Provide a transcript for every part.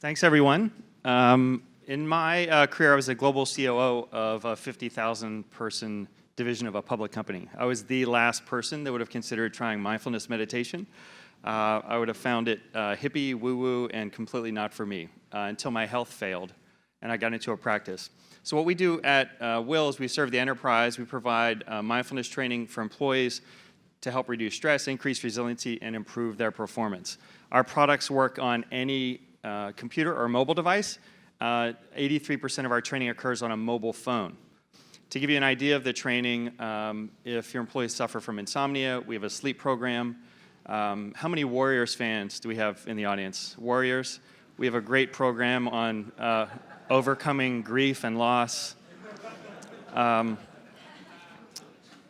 Thanks, everyone. In my career, I was a global COO of a 50,000-person division of a public company. I was the last person that would have considered trying mindfulness meditation. I would have found it hippie, woo-woo, and completely not for me until my health failed and I got into a practice. So what we do at Whil is we serve the enterprise. We provide mindfulness training for employees to help reduce stress, increase resiliency, and improve their performance. Our products work on any computer or mobile device. 83% of our training occurs on a mobile phone. To give you an idea of the training, if your employees suffer from insomnia, we have a sleep program. How many Warriors fans do we have in the audience? Warriors? We have a great program on overcoming grief and loss.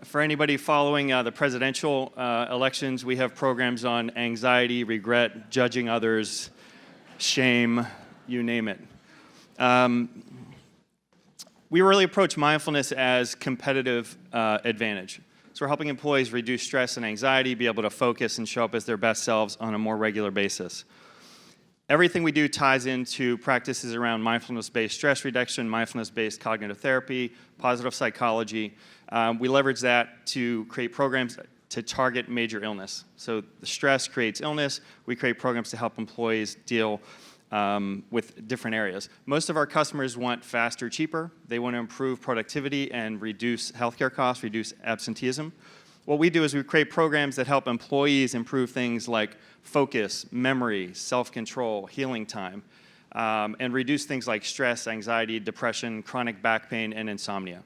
For anybody following the presidential elections, we have programs on anxiety, regret, judging others, shame, you name it. We really approach mindfulness as competitive advantage. So we're helping employees reduce stress and anxiety, be able to focus and show up as their best selves on a more regular basis. Everything we do ties into practices around mindfulness-based stress reduction, mindfulness-based cognitive therapy, positive psychology. We leverage that to create programs to target major illness. So the stress creates illness. We create programs to help employees deal with different areas. Most of our customers want faster, cheaper. They want to improve productivity and reduce healthcare costs, reduce absenteeism. What we do is we create programs that help employees improve things like focus, memory, self-control, healing time, and reduce things like stress, anxiety, depression, chronic back pain, and insomnia.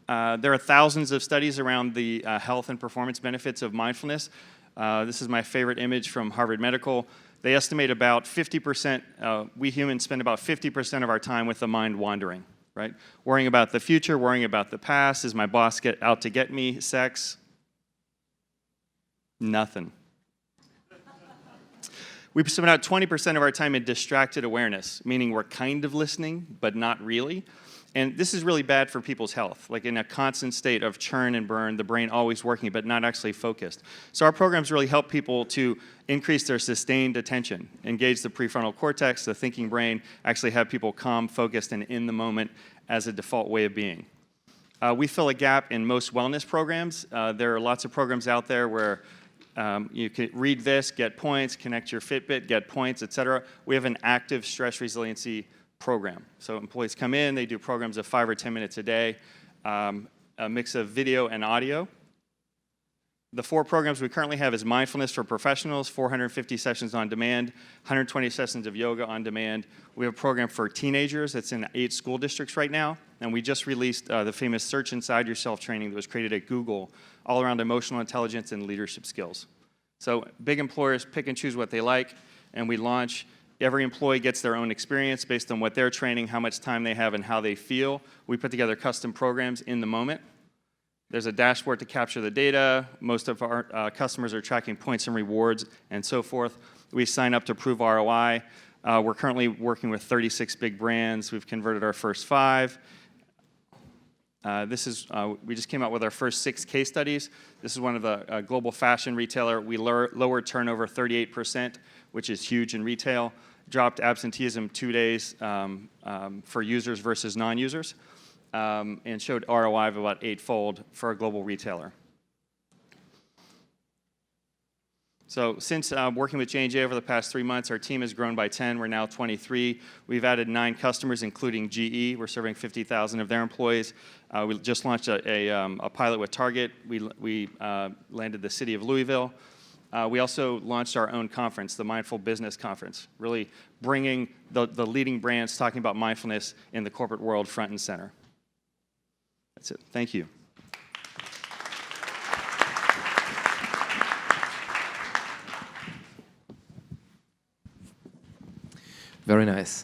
There are thousands of studies around the health and performance benefits of mindfulness. This is my favorite image from Harvard Medical. They estimate about 50%, we humans spend about 50% of our time with the mind wandering, right? Worrying about the future, worrying about the past. Is my boss out to get me? Sex? Nothing. We spend about 20% of our time in distracted awareness, meaning we're kind of listening, but not really. And this is really bad for people's health, like in a constant state of churn and burn, the brain always working, but not actually focused. So our programs really help people to increase their sustained attention, engage the prefrontal cortex, the thinking brain, actually have people calm, focused, and in the moment as a default way of being. We fill a gap in most wellness programs. There are lots of programs out there where you can read this, get points, connect your Fitbit, get points, etc. We have an active stress resiliency program. So employees come in, they do programs of 5 or 10 minutes a day, a mix of video and audio. The 4 programs we currently have is mindfulness for professionals, 450 sessions on demand, 120 sessions of yoga on demand. We have a program for teenagers that's in 8 school districts right now, and we just released the famous Search Inside Yourself training that was created at Google, all around emotional intelligence and leadership skills. So big employers pick and choose what they like, and we launch. Every employee gets their own experience based on what they're training, how much time they have, and how they feel. We put together custom programs in the moment. There's a dashboard to capture the data. Most of our customers are tracking points and rewards and so forth. We sign up to prove ROI. We're currently working with 36 big brands. We've converted our first 5. We just came out with our first 6 case studies. This is one of the global fashion retailer. We lowered turnover 38%, which is huge in retail. Dropped absenteeism 2 days for users versus non-users, and showed ROI of about 8-fold for a global retailer. So since working with J&J over the past 3 months, our team has grown by 10. We're now 23. We've added 9 customers, including GE. We're serving 50,000 of their employees. We just launched a pilot with Target. We landed the city of Louisville. We also launched our own conference, the Mindful Business Conference, really bringing the leading brands talking about mindfulness in the corporate world front and center. That's it. Thank you. Very nice.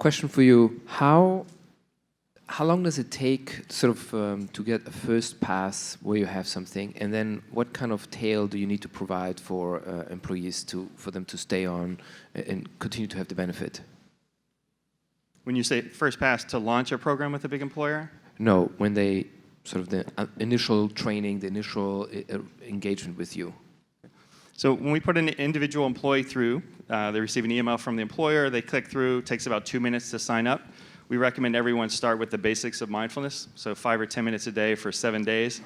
Question for you: How long does it take sort of to get a first pass where you have something, and then what kind of tail do you need to provide for employees for them to stay on and continue to have the benefit? When you say first pass to launch a program with a big employer? No, when they sort of the initial training, the initial engagement with you. So when we put an individual employee through, they receive an email from the employer, they click through, it takes about 2 minutes to sign up. We recommend everyone start with the basics of mindfulness, so 5 or 10 minutes a day for 7 days.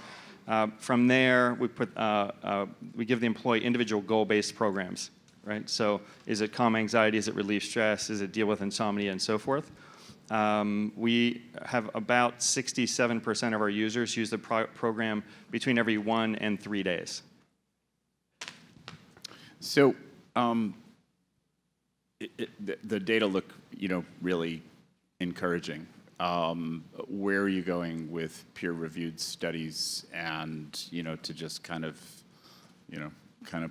From there, we give the employee individual goal-based programs, right? So is it calm anxiety, is it relieve stress, is it deal with insomnia, and so forth. We have about 67% of our users use the program between every 1 and 3 days. So the data look, really encouraging. Where are you going with peer-reviewed studies and, to just kind of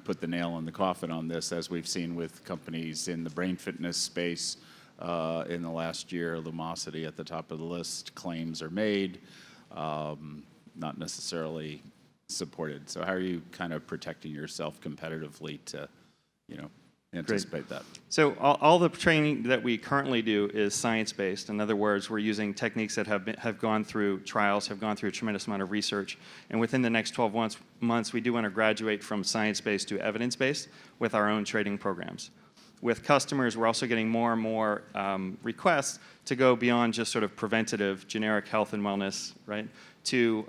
put the nail in the coffin on this, as we've seen with companies in the brain fitness space in the last year, Lumosity at the top of the list, claims are made, not necessarily supported. So how are you kind of protecting yourself competitively to, anticipate that? So all the training that we currently do is science-based. In other words, we're using techniques that have gone through trials, have gone through a tremendous amount of research. And within the next 12 months, we do want to graduate from science-based to evidence-based with our own training programs. With customers, we're also getting more and more requests to go beyond just sort of preventative, generic health and wellness, right, to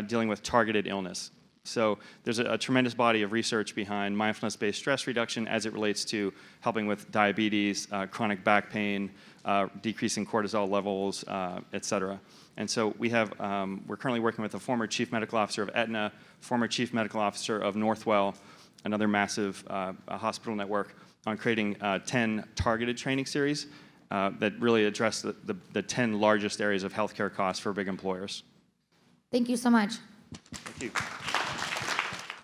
dealing with targeted illness. So there's a tremendous body of research behind mindfulness-based stress reduction as it relates to helping with diabetes, chronic back pain, decreasing cortisol levels, et cetera. And so we're currently working with a former chief medical officer of Aetna, former chief medical officer of Northwell, another massive hospital network, on creating 10 targeted training series that really address the 10 largest areas of healthcare costs for big employers. Thank you so much. Thank you.